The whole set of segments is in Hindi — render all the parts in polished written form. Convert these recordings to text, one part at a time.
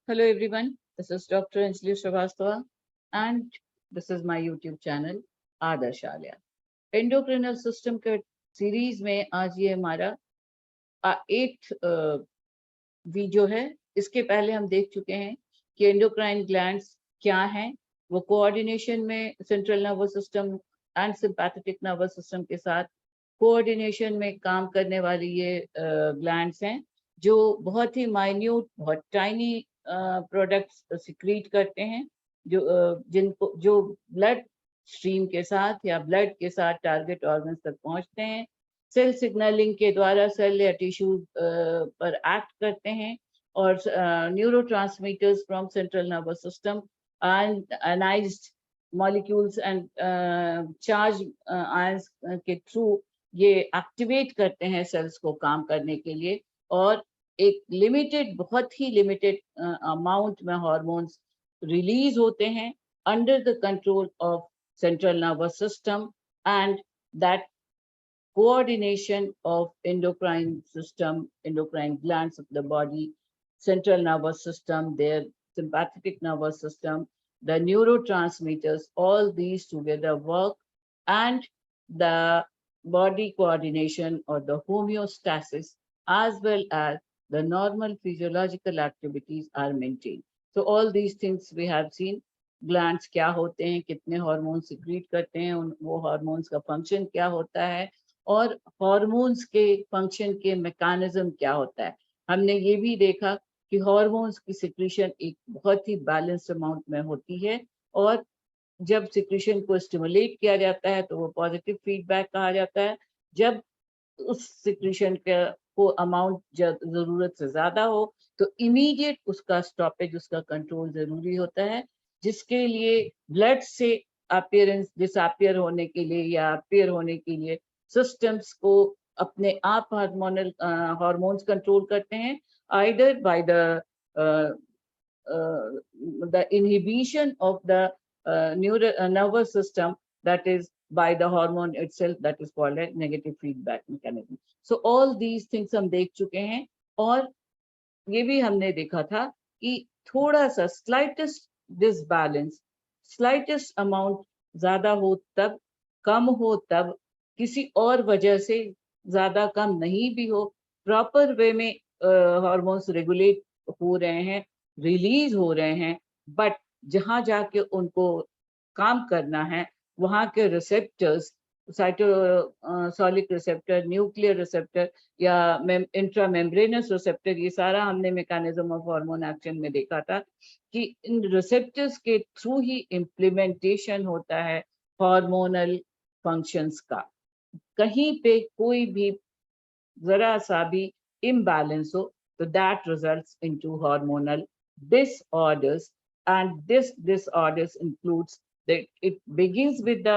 Hello everyone, this is Dr. Anjali Srivastava and this is my YouTube channel Adarshalaya. Endocrinal system के सीरीज में आज ये हमारा 8th वीडियो है। इसके पहले हम देख चुके हैं कि एंडोक्राइन ग्लैंड्स क्या हैं, वो कोऑर्डिनेशन में central nervous system and sympathetic nervous system के साथ कोऑर्डिनेशन में काम करने वाली ये ग्लैंड्स हैं जो बहुत ही माइन्यूट, बहुत टाइनी प्रोडक्ट्स सिक्रीट करते हैं जो ब्लड स्ट्रीम के साथ या ब्लड के साथ टारगेट ऑर्गन्स तक पहुंचते हैं। सेल सिग्नलिंग के द्वारा सेल या टिश्यू पर एक्ट करते हैं और neurotransmitters from central nervous system and ionised molecules and charge ions के थ्रू ये एक्टिवेट करते हैं सेल्स को काम करने के लिए, और एक लिमिटेड, बहुत ही लिमिटेड अमाउंट में हार्मोन्स रिलीज होते हैं under the control of central nervous system, and that coordination of endocrine system, endocrine glands of the body, central nervous system, their sympathetic nervous system, the neurotransmitters, all these together work, and the body coordination or the homeostasis as well as the normal physiological activities are maintained. So all these things we have seen. Glands क्या होते हैं, कितने हार्मोन्स सिक्रीट करते हैं, वो हार्मोन्स का फंक्शन क्या होता है और हार्मोन्स के फंक्शन के मैकेनिज्म क्या होता है। हमने ये भी देखा कि हार्मोन्स की सिक्रीशन एक बहुत ही बैलेंस्ड अमाउंट में होती है, और जब सिक्रीशन को स्टिमुलेट किया जाता है तो वो पॉजिटिव फीडबैक कहा जाता है। जब उस सिक्रीशन को अमाउंट जरूरत से ज्यादा हो तो इमीडिएट उसका स्टॉपेज, उसका कंट्रोल जरूरी होता है, जिसके लिए ब्लड से अपीयरेंस डिसअपियर होने के लिए या अपीयर होने के लिए सिस्टम्स को अपने आप हार्मोन्स कंट्रोल करते हैं, either by the inhibition of the nervous system, that is by the hormone itself, that is called a negative feedback mechanism. So all these things हम देख चुके हैं, और ये भी हमने देखा था कि थोड़ा सा स्लाइटेस्ट डिसबैलेंस, स्लाइटेस्ट अमाउंट ज्यादा हो तब, कम हो तब, किसी और वजह से ज्यादा कम नहीं भी हो, प्रॉपर वे में हार्मोन्स रेगुलेट हो रहे हैं, रिलीज हो रहे हैं, बट जहां जाके उनको काम करना है वहां के receptors, cytosolic receptor, nuclear receptor या इंट्रामेम्ब्रेनस रिसेप्टर, ये सारा हमने मैकेनिज्म ऑफ हार्मोन एक्शन में देखा था कि इन रिसेप्टर्स के थ्रू ही इम्प्लीमेंटेशन होता है हार्मोनल फंक्शंस का। कहीं पे कोई भी जरा सा भी इम्बैलेंस हो तो that results into hormonal disorders, and this disorders includes that it begins with the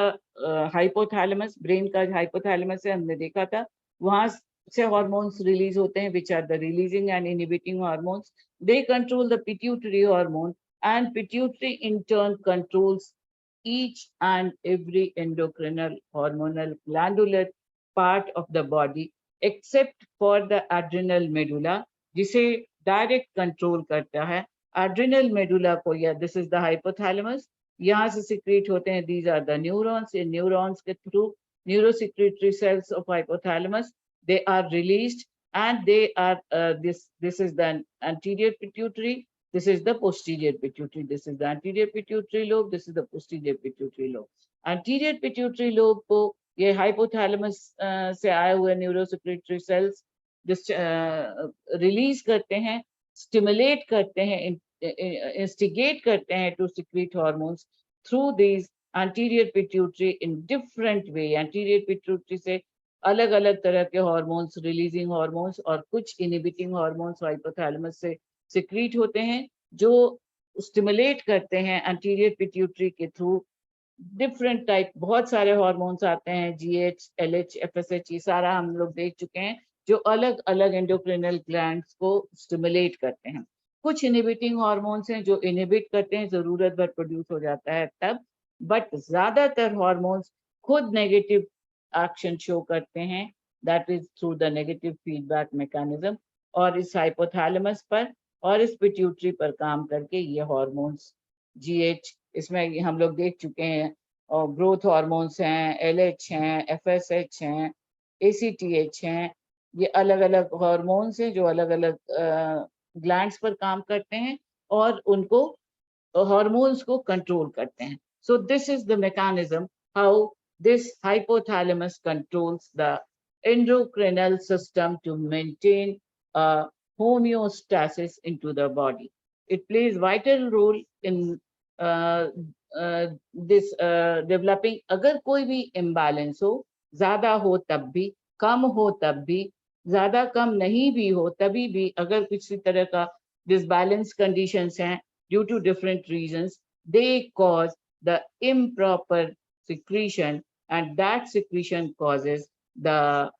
hypothalamus, brain का hypothalamus है, हमने देखा था, वहां से hormones release होते हैं which are the releasing and inhibiting hormones. They control the pituitary hormone, and pituitary in turn controls each and every endocrinal hormonal glandular part of the body except for the adrenal medulla, जिसे डायरेक्ट कंट्रोल करता है। एड्रिनल मेडुला को, या दिस इज द हाइपोथैलेमस, यहाँ से सिक्रीट होते हैं, दीज आर द न्यूरॉन्स। इन न्यूरॉन्स के through neurosecretory cells of hypothalamus, they are released and they are this is the anterior pituitary, this is the posterior pituitary, this is the anterior pituitary lobe, this is the posterior pituitary lobe. anterior pituitary lobe को ये हाइपोथैलेमस से आए हुए न्यूरोसिक्रेटरी सेल्स रिलीज करते हैं, स्टिमुलेट करते हैं, इंस्टिगेट करते हैं to secrete hormones through these anterior pituitary in different way. Anterior pituitary से अलग अलग तरह के हार्मोन्स, रिलीजिंग हार्मोन्स और कुछ इनहिबिटिंग हार्मोन्स हाइपोथैलेमस से सिक्रीट होते हैं, जो स्टिमुलेट करते हैं एंटीरियर पिट्यूटरी के थ्रू डिफरेंट टाइप, बहुत सारे हार्मोन्स आते हैं, GH, LH, FSH, ये सारा हम लोग देख चुके हैं, जो अलग अलग एंडोक्रिनल ग्लैंड्स को स्टिमुलेट करते हैं। कुछ इनहिबिटिंग हार्मोन्स हैं जो इनहिबिट करते हैं, जरूरत भर प्रोड्यूस हो जाता है तब, बट ज्यादातर हार्मोन्स खुद नेगेटिव एक्शन शो करते हैं, that is through the negative feedback mechanism. और इस हाइपोथैलेमस पर और इस पिट्यूटरी पर काम करके ये हार्मोन्स GH, इसमें हम लोग देख चुके हैं, और ग्रोथ हार्मोन्स हैं, LH हैं, FSH हैं, ACTH हैं, ये अलग अलग हार्मोन्स हैं जो अलग अलग ग्लैंड्स पर काम करते हैं और उनको हार्मोन्स को कंट्रोल करते हैं. So this is the mechanism how this hypothalamus controls the endocrinal system to maintain a homeostasis into the body. It plays vital role in this developing. अगर कोई भी imbalance हो, ज़्यादा हो तब भी, कम हो तब भी, ज़्यादा कम नहीं भी हो तभी भी, अगर किसी तरह का disbalance conditions हैं due to different reasons, they cause the improper secretion, and that secretion causes the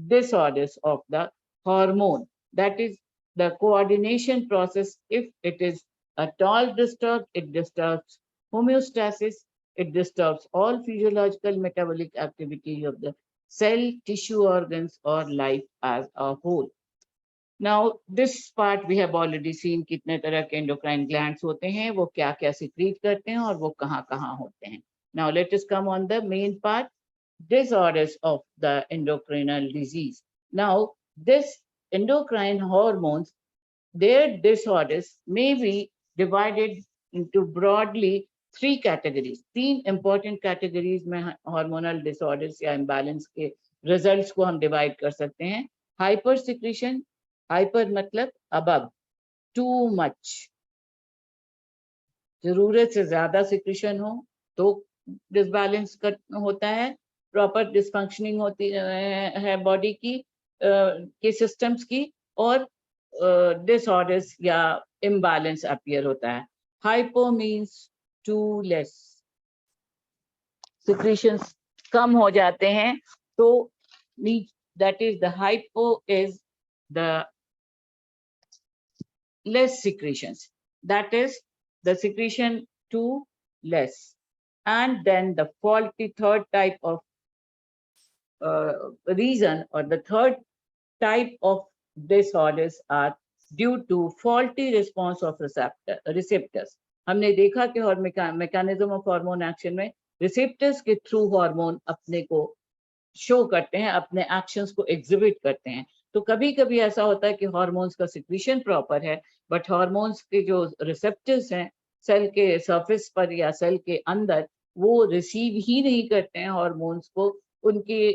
disorders of the hormone. That is the coordination process. If it is at all disturbed, it disturbs homeostasis, it disturbs all physiological metabolic activity of the cell, tissue, organs, or life as a whole. Now, this part we have already seen कितने तरह के endocrine glands होते हैं, वो क्या क्या secrete करते हैं और वो कहाँ कहाँ होते हैं. Now, let us come on the main part, disorders of the endocrinal disease. Now, this endocrine hormones, their disorders may be divided into broadly 3 categories. 3 important categories में hormonal disorders या imbalance के results को हम divide कर सकते हैं. Hypersecretion, हाइपर मतलब above, too much, जरूरत से ज्यादा सिक्रीशन हो तो डिसबैलेंस होता है, प्रॉपर डिसफंक्शनिंग होती है बॉडी की के सिस्टम्स की, और डिसऑर्डर्स या इम्बैलेंस अपीयर होता है. Hypo means too less, secretions कम हो जाते हैं तो that is the hypo is the less secretions, that is the secretion too less. And then the faulty third type of reason, or the third type of disorders are due to faulty response of receptors. हमने देखा कि और mechanism of hormone action में receptors के through hormone अपने को शो करते हैं, अपने एक्शंस को एग्जिबिट करते हैं. तो कभी कभी ऐसा होता है कि हार्मोन्स का सिक्रीशन प्रॉपर है, बट हार्मोन्स के जो रिसेप्टर्स हैं सेल के सरफेस पर या सेल के अंदर, वो रिसीव ही नहीं करते हैं हार्मोन्स को. उनके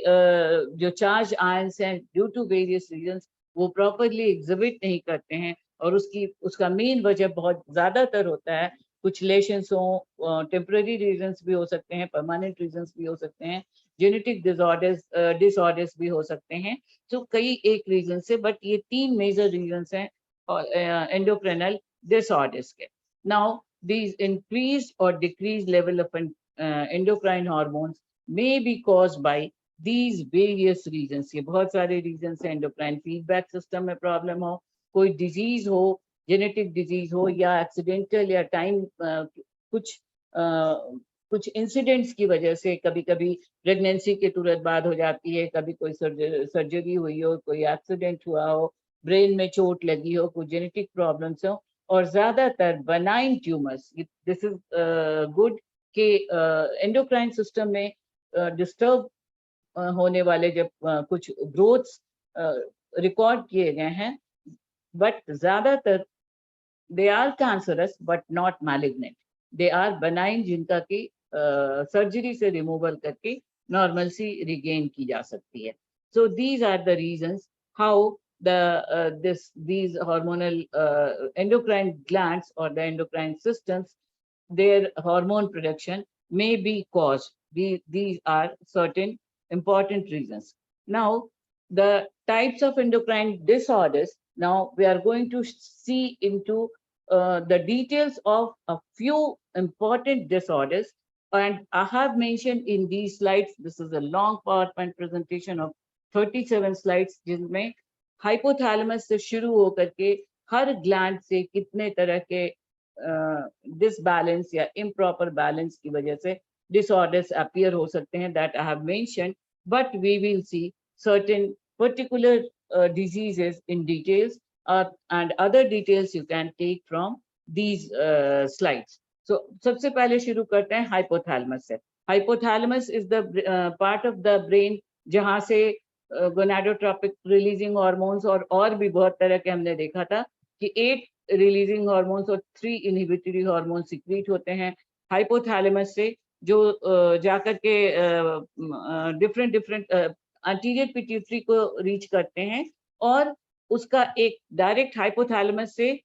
जो चार्ज आयंस हैं ड्यू टू वेरियस रीजंस वो प्रॉपरली एग्जिबिट नहीं करते हैं, और उसका मेन वजह बहुत ज़्यादातर होता है कुछ लेशंस हो, टेम्पररी रीजंस भी हो सकते हैं, परमानेंट रीजंस भी हो सकते हैं, जेनेटिक डिसऑर्डर्स भी हो सकते हैं. तो कई एक रीजन से, बट ये 3 मेजर रीजंस हैं एंडोक्रिनल डिसऑर्डर्स के. Now these increased or decreased level of endocrine hormones may be caused by these various reasons. ये बहुत सारे reasons हैं. endocrine feedback system में problem हो, कोई disease हो, जेनेटिक डिजीज हो, या एक्सीडेंटल या टाइम कुछ इंसिडेंट्स की वजह से, कभी कभी प्रेगनेंसी के तुरंत बाद हो जाती है, कभी कोई सर्जरी हुई हो, कोई एक्सीडेंट हुआ हो, ब्रेन में चोट लगी हो, कोई जेनेटिक प्रॉब्लम्स हो, और ज्यादातर बनाइन ट्यूमर्स. दिस इज गुड के एंडोक्राइन सिस्टम में डिस्टर्ब होने वाले जब कुछ ग्रोथ्स रिकॉर्ड किए गए हैं, बट ज्यादातर they are cancerous but not malignant. They are benign, जिनका की सर्जरी से रिमूवल करके नॉर्मलसी रिगेन की जा सकती है. So these are the reasons how these hormonal endocrine glands or the endocrine systems, their hormone production may be caused. These are certain important reasons. Now, the types of endocrine disorders. Now we are going to see into the details of a few important disorders, and I have mentioned in these slides, this is a long PowerPoint presentation of 37 slides, जिनमें hypothalamus से शुरू होकर के हर gland से कितने तरह के disbalance या improper balance की वजह से disorders appear हो सकते हैं, that I have mentioned, but we will see certain particular diseases in details and other details you can take from these slides. So सबसे पहले शुरू करते हैं hypothalamus से. Hypothalamus is the part of the brain जहाँ से गोनाडोट्रोपिक रिलीजिंग हॉर्मोन्स और भी बहुत तरह के हमने देखा था कि 8 रिलीजिंग हॉर्मोन्स और 3 इनहिबिटरी हॉर्मोन सिक्रीट होते हैं हाइपोथैलेमस से, जो जाकर के डिफरेंट एंटीरियर पिट्यूटरी को रीच करते हैं, और उसका एक डायरेक्ट हाइपोथैलेमस से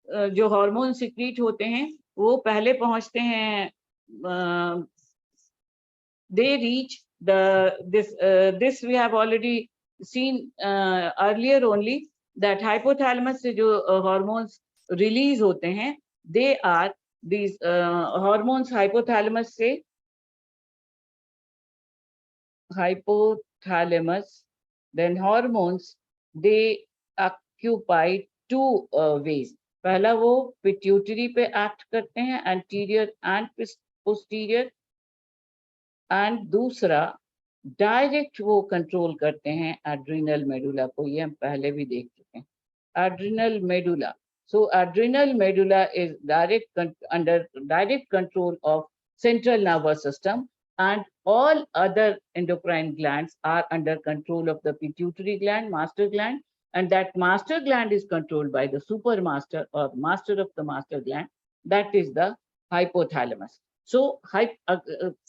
जो हार्मोन सिक्रीट होते हैं वो पहले पहुंचते हैं, they reach this we have already seen earlier only, that hypothalamus से जो hormones release होते हैं, they are these hormones hypothalamus से, hypothalamus then hormones, they occupy 2 ways. पहला वो पिट्यूटरी पे एक्ट करते हैं एंटीरियर एंड पोस्टीरियर, एंड दूसरा डायरेक्ट वो कंट्रोल करते हैं एड्रिनल मेडुला को. ये हम पहले भी देख चुके हैं adrenal medulla. So adrenal medulla is under direct control of central nervous system, and all other endocrine glands are under control of the pituitary gland, master gland, and that master gland is controlled by the supermaster or master of the master gland, that is the hypothalamus. So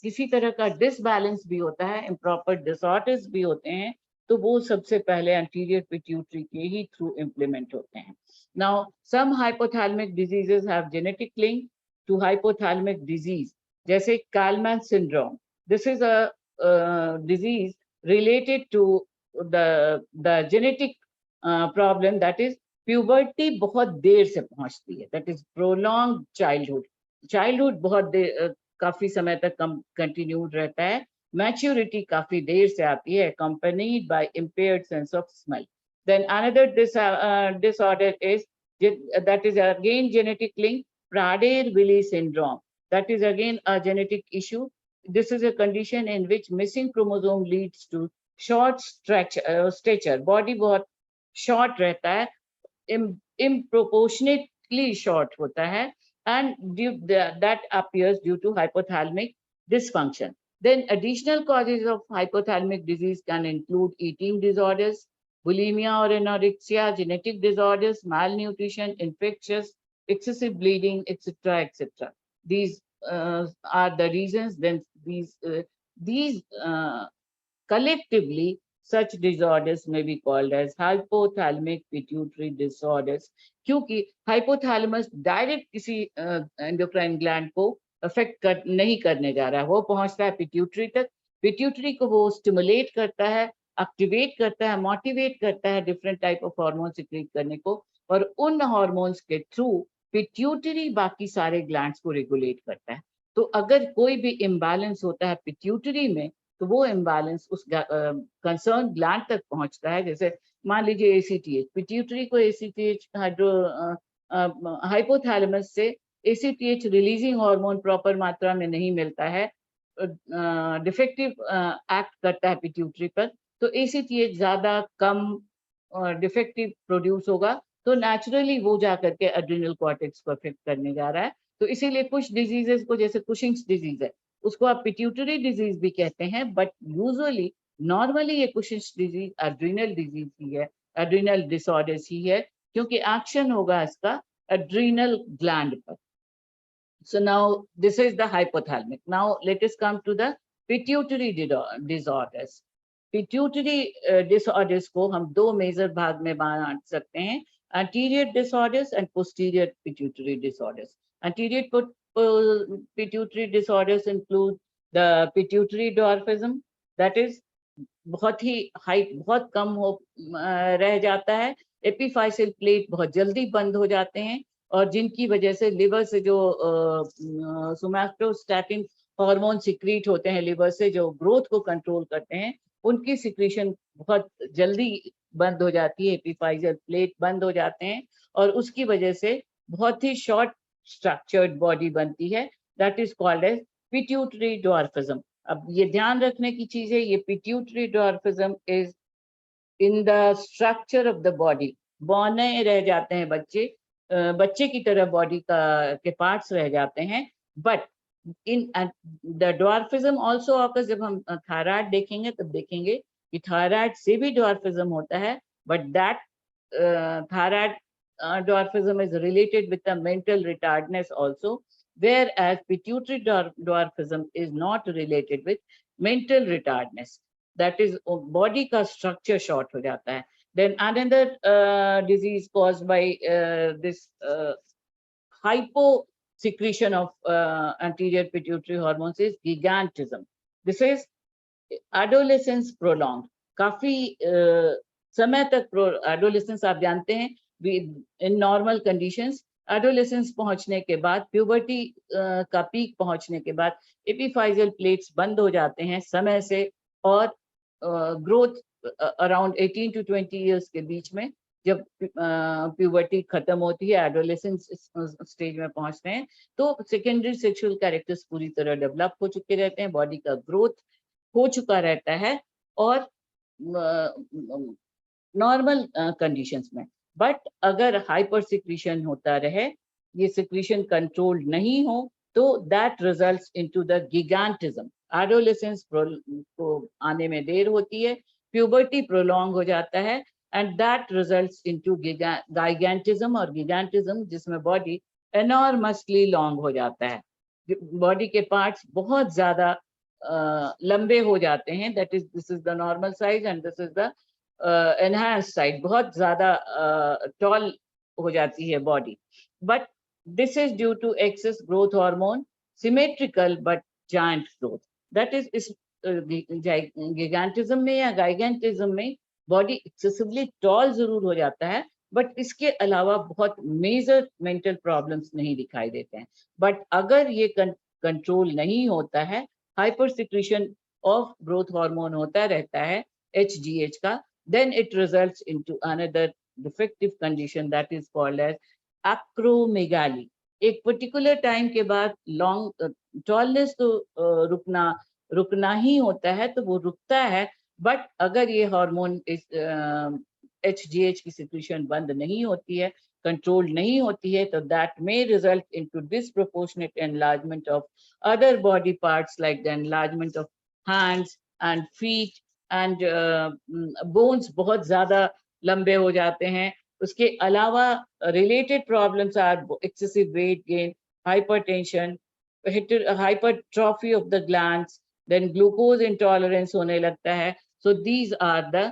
किसी तरह का डिसबैलेंस भी होता है, इम्प्रॉपर डिसऑर्डर्स भी होते हैं, तो वो सबसे पहले एंटीरियर पिट्यूटरी के ही थ्रू इम्प्लीमेंट होते हैं. Now some hypothalamic diseases have genetic link to hypothalamic disease, जैसे Kallmann syndrome. This is a disease related to the genetic problem, that is puberty बहुत देर से पहुंचती है, that is prolonged childhood बहुत देर, काफी समय तक कंटिन्यूड रहता है, maturity काफी देर से आती है, accompanied by impaired sense of smell. Then another disorder is that is again genetic link, Prader-Willi syndrome. That is again a genetic issue. This is a condition in which missing chromosome leads to short stature. Body बहुत short रहता है, improportionately short होता है, and that appears due to hypothalamic dysfunction. Then additional causes of hypothalamic disease can include eating disorders, bulimia or anorexia, genetic disorders, malnutrition, infectious, excessive bleeding, etc., etc. These are the reasons. Then these collectively, such disorders may be called as hypothalamic pituitary disorders, क्योंकि hypothalamus डायरेक्ट किसी endocrine gland को अफेक्ट नहीं करने जा रहा है, वो पहुंचता है पिट्यूटरी तक, पिट्यूटरी को वो स्टिमुलेट करता है, एक्टिवेट करता है, मोटिवेट करता है different type of hormone secrete करने को, और उन हार्मोन्स के थ्रू पिट्यूटरी बाकी सारे ग्लैंड्स को रेगुलेट करता है. तो अगर कोई भी इम्बैलेंस होता है पिट्यूटरी में, तो वो इम्बैलेंस उस कंसर्न ग्लैंड तक पहुंचता है. जैसे मान लीजिए ACTH, पिट्यूटरी को ACTH हाइपोथैलेमस से ACTH रिलीजिंग हार्मोन प्रॉपर मात्रा में नहीं मिलता है, डिफेक्टिव एक्ट करता है पिट्यूटरी पर, तो ACTH ज्यादा कम डिफेक्टिव प्रोड्यूस होगा, तो नेचुरली वो जाकर के एड्रिनल कॉर्टेक्स को अफेक्ट करने जा रहा है. तो इसीलिए कुछ डिजीजेस को, जैसे कुशिंग्स डिजीज है, उसको आप पिट्यूटरी डिजीज भी कहते हैं, बट यूजुअली नॉर्मली ये कुशिंग्स डिजीज एड्रिनल डिजीज ही है, एड्रिनल डिसऑर्डर्स ही है, क्योंकि एक्शन होगा इसका एड्रिनल ग्लैंड पर. So now this is the hypothalamic. Now let us come to the pituitary disorders. Pituitary disorders को हम 2 मेजर भाग में बांट सकते हैं, anterior disorders and posterior pituitary disorders. Anterior pituitary disorders include the pituitary dwarfism, that is बहुत ही हाइट बहुत कम हो रह जाता है, एपिफाइसियल प्लेट बहुत जल्दी बंद हो जाते हैं, और जिनकी वजह से लिवर से जो सोमैटोस्टैटिन हार्मोन सिक्रीट होते हैं लिवर से, जो ग्रोथ को कंट्रोल करते हैं, उनकी सिक्रीशन बहुत जल्दी बंद हो जाती है, एपिफाइसियल प्लेट बंद हो जाते हैं, और उसकी वजह से बहुत ही शॉर्ट स्ट्रक्चर्ड बॉडी बनती है, that is called as pituitary dwarfism. अब ये ध्यान रखने की चीज है, ये pituitary dwarfism is in the structure of the body. बौने रह जाते हैं बच्चे, बच्चे की तरह बॉडी के पार्ट्स रह जाते हैं। But in the dwarfism also occurs, जब हम थायराइड देखेंगे तब देखेंगे कि थायराइड से भी ड्वार्फिज्म होता है, but that thyroid dwarfism is related with the mental retardedness also, whereas pituitary dwarfism is not related with mental retardedness. That is, body का structure short हो जाता है. Then another disease caused by this hyposecretion of anterior pituitary hormones is gigantism. This is adolescence prolonged. काफी समय तक एडोलेसेंस, आप जानते हैं, इन नॉर्मल कंडीशंस एडोलेसेंस पहुंचने के बाद, प्यूबर्टी का पीक पहुंचने के बाद एपिफाइजल प्लेट्स बंद हो जाते हैं समय से, और ग्रोथ अराउंड 18 to 20 इयर्स के बीच में, जब प्यूबर्टी खत्म होती है, एडोलेसेंस स्टेज में पहुंचते हैं, तो सेकेंडरी सेक्सुअल कैरेक्टर्स पूरी तरह डेवलप हो चुके रहते हैं, बॉडी का ग्रोथ हो चुका रहता है, और नॉर्मल कंडीशंस में। बट अगर हाइपर सिक्रीशन होता रहे, ये सिक्रीशन कंट्रोल नहीं हो, तो that results into the गिगांटिज्म। Adolescence को आने में देर होती है, प्यूबर्टी प्रोलॉन्ग हो जाता है, एंड दैट रिजल्ट्स इनटू गिगांटिज्म, और गिगांटिज्म जिसमें बॉडी एनॉर्मसली लॉन्ग हो जाता है, बॉडी के पार्ट्स बहुत ज्यादा लंबे हो जाते हैं। That is, this is the normal size and this is the enhanced size, बहुत ज्यादा टॉल हो जाती है body. But this is due to excess growth hormone, symmetrical but giant growth. That is, इस गिगांटिज्म में या गाइगेंटिज्म में बॉडी एक्सेसिवली टॉल जरूर हो जाता है, बट इसके अलावा बहुत मेजर मेंटल प्रॉब्लम्स नहीं दिखाई देते हैं। बट अगर ये कंट्रोल नहीं होता है, hyper secretion of growth hormone होता रहता है, HGH का, then it results into another defective condition that is called as acromegaly. एक particular time के बाद long tallness तो रुकना ही होता है, तो वो रुकता है, बट अगर ये हार्मोन HGH की सिक्रीशन बंद नहीं होती है, कंट्रोल नहीं होती है, तो that may result into disproportionate enlargement of other body parts like the enlargement of hands and feet and bones बहुत ज्यादा लंबे हो जाते हैं। उसके अलावा related problems are excessive weight gain, hypertension, hypertrophy of the glands, then glucose intolerance होने लगता है। So these are the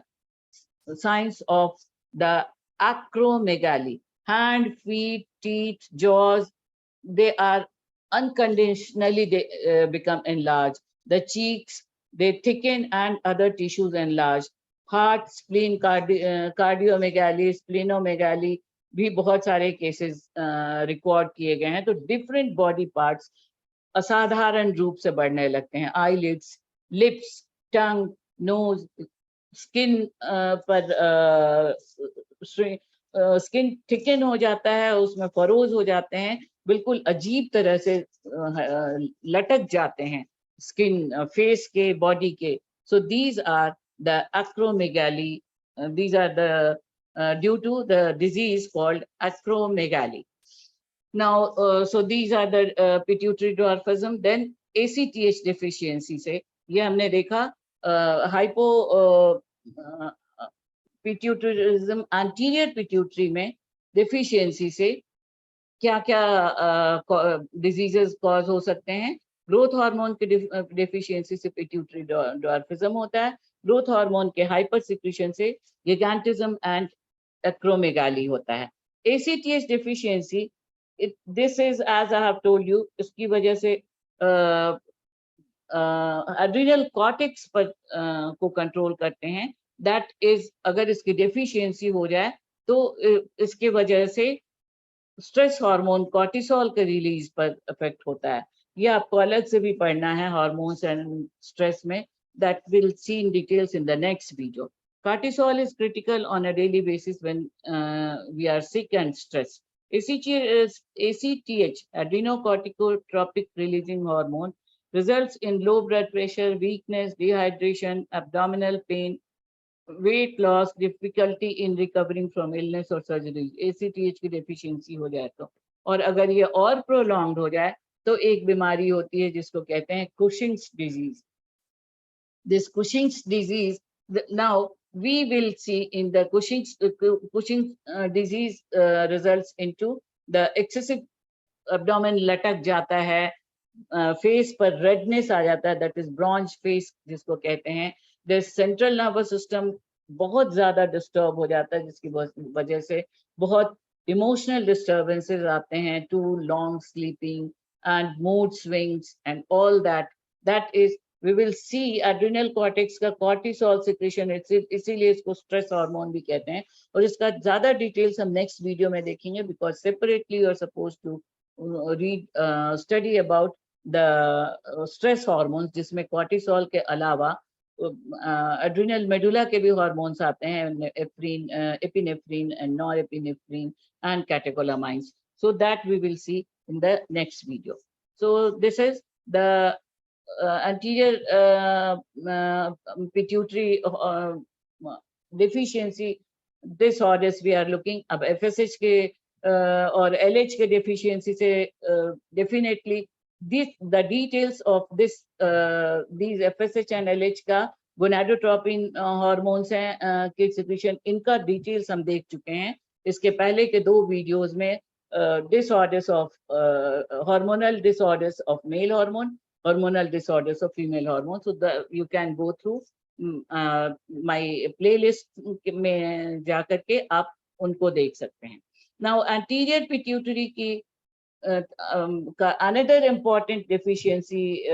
signs of the acromegaly. Hand, feet, teeth, jaws, they are unconditionally become enlarged. The cheeks, they thicken and other tissues enlarge. Heart, spleen, cardiomegaly, splenomegaly भी बहुत सारे केसेस रिकॉर्ड किए गए हैं। तो डिफरेंट बॉडी पार्ट्स असाधारण रूप से बढ़ने लगते हैं। आईलिड्स, लिप्स, टंग, नोज, स्किन पर स्किन थिकन हो जाता है, उसमें फरोज हो जाते हैं, बिल्कुल अजीब तरह से लटक जाते हैं स्किन, फेस के, बॉडी के। So these are the acromegaly, these are the due to the disease called acromegaly. Now so these are the pituitary dwarfism. Then ACTH deficiency से ये हमने देखा हाइपो पिट्यूटरिज्म एंटीरियर पिट्यूटरी में डेफिशिएंसी से क्या क्या डिजीजेस कॉज हो सकते हैं। ग्रोथ हार्मोन के डेफिशिएंसी से पिट्यूटरी ड्वार्फिज्म होता है, ग्रोथ हार्मोन के हाइपर सिक्रीशन से गिगांटिज्म एंड एक्रोमेगाली होता है। ACTH deficiency, this is as I have told you, इसकी वजह से एड्रिनल कॉर्टेक्स पर को कंट्रोल करते हैं। दैट इज, अगर इसकी डेफिशिएंसी हो जाए तो इसके वजह से स्ट्रेस हार्मोन कॉर्टिसोल के रिलीज पर इफेक्ट होता है। ये आपको अलग से भी पढ़ना है हार्मोन्स एंड स्ट्रेस में, that will see in details in the next video. Cortisol is critical on a daily basis when we are sick and stress. ACTH, adrenocorticotropic releasing hormone, results in low blood pressure, weakness, dehydration, abdominal pain, weight loss, difficulty in recovering from illness और सर्जरी, ACTH की डेफिशिएंसी हो जाए तो, और अगर ये और प्रोलॉन्ग्ड हो जाए तो एक बीमारी होती है जिसको कहते हैं Cushing's disease. This Cushing's disease, now we will see in the Cushing's disease results into the excessive abdomen लटक जाता है, फेस पर रेडनेस आ जाता है, दैट इज ब्रॉन्ज फेस जिसको कहते हैं. द सेंट्रल नर्वस सिस्टम बहुत ज्यादा डिस्टर्ब हो जाता है, जिसकी वजह से बहुत इमोशनल डिस्टर्बेंसेस आते हैं, too long sleeping and mood swings and all that. That is, we will see adrenal cortex का cortisol secretion, इसीलिए इसको स्ट्रेस हार्मोन भी कहते हैं. और इसका ज्यादा डिटेल्स हम नेक्स्ट वीडियो में देखेंगे, because separately you are suppose to read study about the stress hormones, जिसमें cortisol के अलावा adrenal medulla के भी hormones आते हैं, epinephrine and norepinephrine and catecholamines. So that we will see in the next video. So this is the anterior pituitary deficiency disorders we are looking. अब FSH के और LH के deficiency से definitely the details of this these FSH and LH का gonadotropin hormones हैं के secretion, इनका details हम देख चुके हैं इसके पहले के 2 videos में. Disorders of hormonal disorders of male hormone, hormonal disorders of female hormone. So you can go through my playlist में जाकर के आप उनको देख सकते हैं. Now anterior pituitary की another important deficiency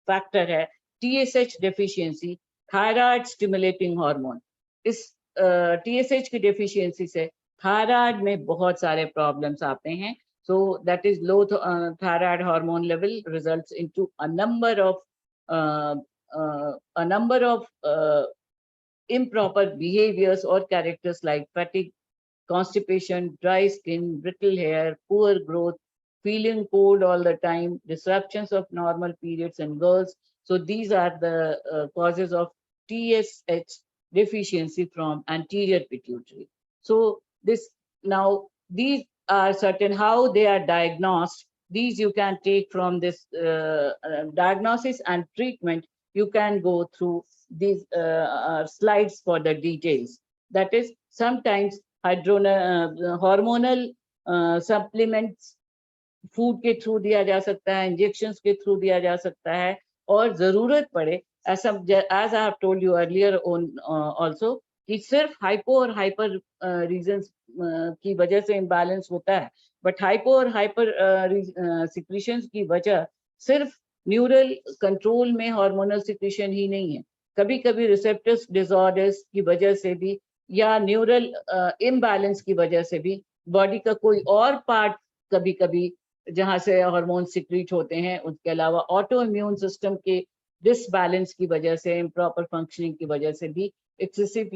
factor है TSH deficiency, thyroid stimulating hormone. इस TSH की deficiency से thyroid में बहुत सारे problems आते हैं. So that is low thyroid hormone level results into a number of improper behaviors or characters like fatigue, constipation, dry skin, brittle hair, poor growth, feeling cold all the time, disruptions of normal periods in girls. So these are the causes of TSH deficiency from anterior pituitary. So these are certain how they are diagnosed. These you can take from this diagnosis and treatment. You can go through these slides for the details. That is, sometimes hormonal supplements food के थ्रू दिया जा सकता है, इंजेक्शंस के थ्रू दिया जा सकता है, और जरूरत पड़े ऐसा, as I have told you earlier on also, कि सिर्फ हाइपो और हाइपर रीजंस की वजह से इम्बैलेंस होता है, बट हाइपो और हाइपर सिक्रीशंस की वजह सिर्फ न्यूरल कंट्रोल में हार्मोनल सिक्रीशन ही नहीं है. कभी कभी रिसेप्टर्स डिसऑर्डर्स की वजह से भी या न्यूरल इम्बैलेंस की वजह से भी बॉडी का कोई और पार्ट कभी कभी जहां से हार्मोन सिक्रीट होते हैं, उसके अलावा ऑटो इम्यून सिस्टम के डिसबैलेंस की वजह से, इम्प्रॉपर फंक्शनिंग की वजह से भी एक्सेसिव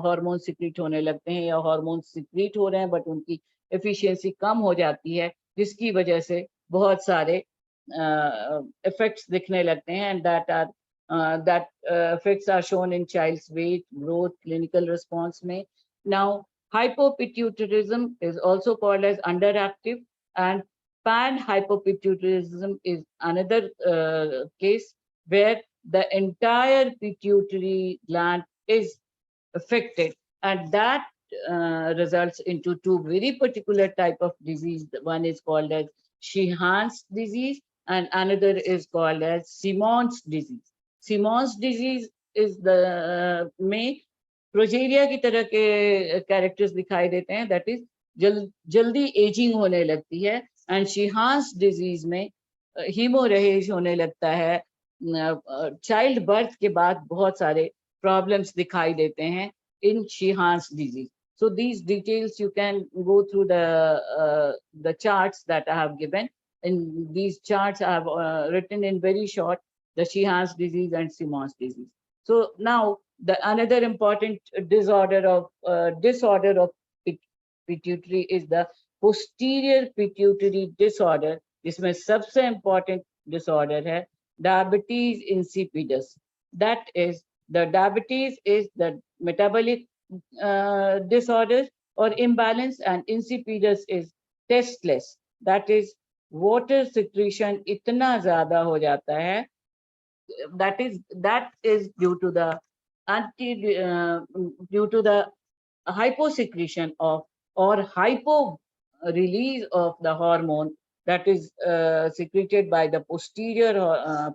हार्मोन सिक्रीट होने लगते हैं, या हार्मोन सिक्रीट हो रहे हैं बट उनकी एफिशिएंसी कम हो जाती है, जिसकी वजह से बहुत सारे इफेक्ट्स दिखने लगते हैं. And that effects are shown in child's weight, growth, clinical response में. Now hypopituitarism is also called as underactive, and pan-hypopituitarism is another case where the entire pituitary gland is affected, and that results into 2 very particular type of disease. One is called as Sheehan's disease and another is called as Simmons disease. Simmons disease is the में प्रोजेरिया की तरह के कैरेक्टर्स दिखाई देते हैं, दैट इज जल्दी एजिंग होने लगती है. एंड शीहान्स डिजीज में हीमोरेज होने लगता है, चाइल्ड बर्थ के बाद बहुत सारे प्रॉब्लम्स दिखाई देते हैं इन शीहान्स disease. So these details you can go through the charts that I have given. In these charts I have written in very short the Sheehan's disease and Simmons disease. So now the another important disorder of pituitary is the posterior pituitary disorder. जिसमें सबसे important disorder है diabetes insipidus. That is The diabetes is the metabolic disorders or imbalance, and insipidus is tasteless. That is, water secretion इतना ज़्यादा हो जाता है, that is due to the due to the hyposecretion of or hypo release of the hormone that is secreted by the posterior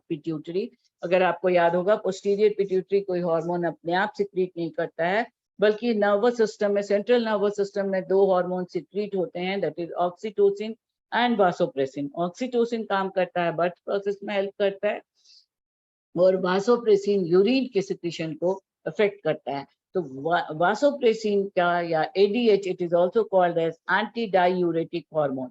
pituitary. अगर आपको याद होगा, posterior pituitary कोई हार्मोन अपने आप सिक्रीट नहीं करता है, बल्कि नर्वस सिस्टम में, सेंट्रल नर्वस सिस्टम में दो हार्मोन सिक्रीट होते हैं, that is oxytocin and vasopressin. Oxytocin काम करता है बर्थ प्रोसेस में हेल्प करता है, और वासोप्रेसिन यूरिन के सिक्रीशन को अफेक्ट करता है. तो वासोप्रेसिन का या ADH, it is also called as anti diuretic hormone.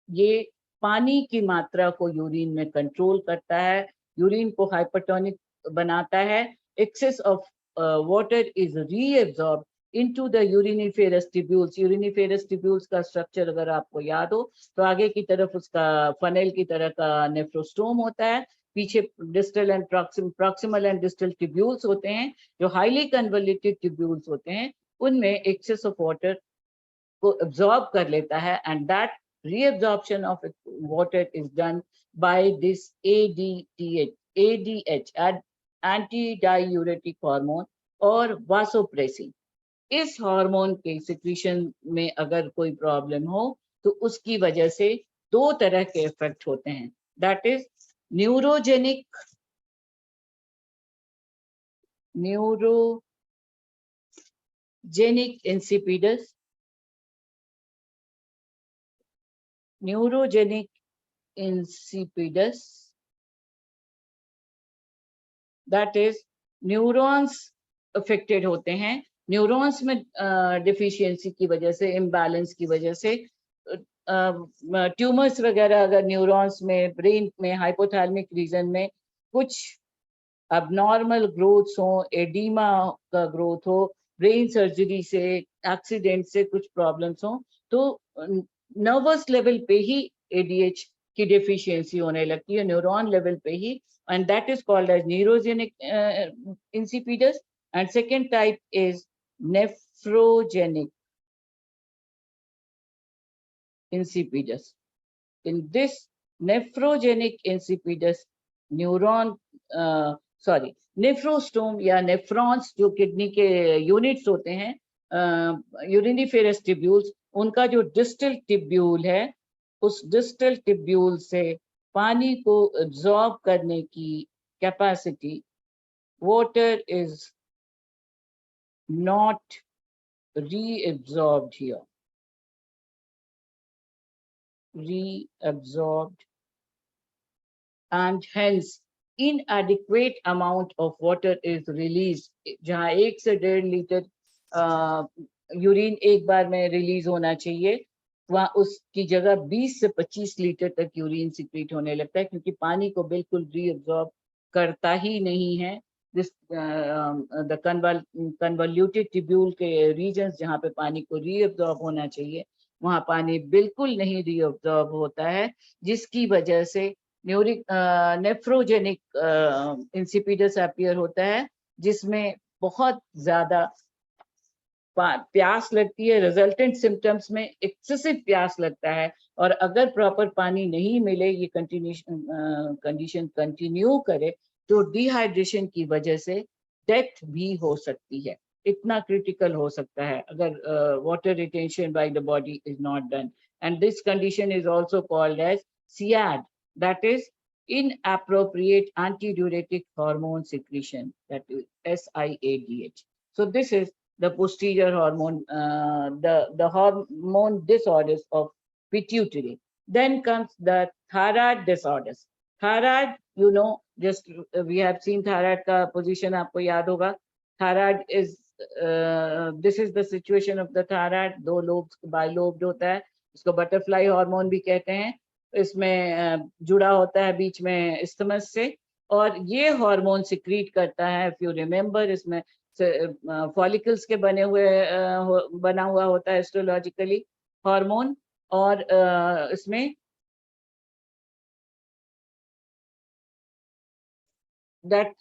ये पानी की मात्रा को यूरिन में कंट्रोल करता है, यूरिन को हाइपरटोनिक बनाता है. Excess of water is reabsorb into the uriniferous tubules. Uriniferous tubules का स्ट्रक्चर अगर आपको याद हो तो आगे की तरफ उसका फनेल की तरह का नेफ्रोस्टोम होता है, पीछे distal end proximal and distal tubules होते हैं, जो हाईली कन्वोल्यूटेड ट्यूब्यूल्स होते हैं. उनमें एक्सेस ऑफ वाटर को एब्जॉर्ब कर लेता है, and that reabsorption of water is done by this ADH, anti-diuretic hormone और vasopressin. इस हार्मोन के सिक्रीशन में अगर कोई प्रॉब्लम हो तो उसकी वजह से दो तरह के इफेक्ट होते हैं, that is neurogenic insipidus, neurogenic insipidus, that is neurons affected होते हैं. न्यूरॉन्स में डिफिशियंसी की वजह से, इम्बैलेंस की वजह से, ट्यूमर्स वगैरह अगर न्यूरॉन्स में, ब्रेन में, हाइपोथैलेमिक रीजन में कुछ अबनॉर्मल ग्रोथ्स हो, एडीमा का ग्रोथ हो, ब्रेन सर्जरी से, एक्सीडेंट से कुछ प्रॉब्लम्स हो, तो नर्वस लेवल पे ही एडीएच की डेफिशिएंसी होने लगती है, न्यूरॉन लेवल पे ही, and that is called as neurogenic insipidus. And second type is nephrogenic insipidus. In this nephrogenic insipidus, nephrostome या नेफ्रॉन्स जो किडनी के यूनिट्स होते हैं, यूरिनिफेरस ट्यूब्यूल्स, उनका जो डिस्टल ट्यूब्यूल है, उस डिस्टल ट्यूब्यूल से पानी को एब्जॉर्ब करने की capacity, water is not reabsorbed here, reabsorbed, and hence inadequate amount of water is released. जहाँ 1 से 1.5 लीटर यूरिन एक बार में रिलीज होना चाहिए, वहाँ उसकी जगह 20 से 25 लीटर तक यूरिन सिक्रीट होने लगता है, क्योंकि पानी को बिल्कुल रीअब्सॉर्ब करता ही नहीं है. दिस द कन्वोल्यूटेड ट्यूब्यूल के रीजन्स जहाँ पे पानी को रीअब्सॉर्ब होना चाहिए, वहाँ पानी बिल्कुल नहीं रीअब्सॉर्ब होता है, जिसकी वजह से नेफ्रोजेनिक इंसिपिडस अपीयर होता है, जिसमें बहुत ज्यादा प्यास लगती है. रिजल्टेंट सिम्टम्स में एक्सेसिव प्यास लगता है, और अगर प्रॉपर पानी नहीं मिले, ये कंडीशन कंटिन्यू करे, तो डिहाइड्रेशन की वजह से डेथ भी हो सकती है. इतना क्रिटिकल हो सकता है अगर water retention by the body is not done. And this condition is also called as SIAD, that is inappropriate antidiuretic hormone secretion, that is SIADH. So this is the posterior hormone, the hormone disorders of pituitary. Then comes the thyroid disorders. Thyroid, you know, just we have seen thyroid का position आपको याद होगा. Thyroid is this is the situation of the thyroid. 2 lobes bilobed होता है, इसको बटरफ्लाई हार्मोन भी कहते हैं. इसमें जुड़ा होता है बीच में इस्थमस से, और ये हार्मोन सिक्रीट करता है, इफ यू रिमेम्बर, इसमें फॉलिकल्स के बना हुआ होता है एस्ट्रोलॉजिकली हार्मोन, और इसमें that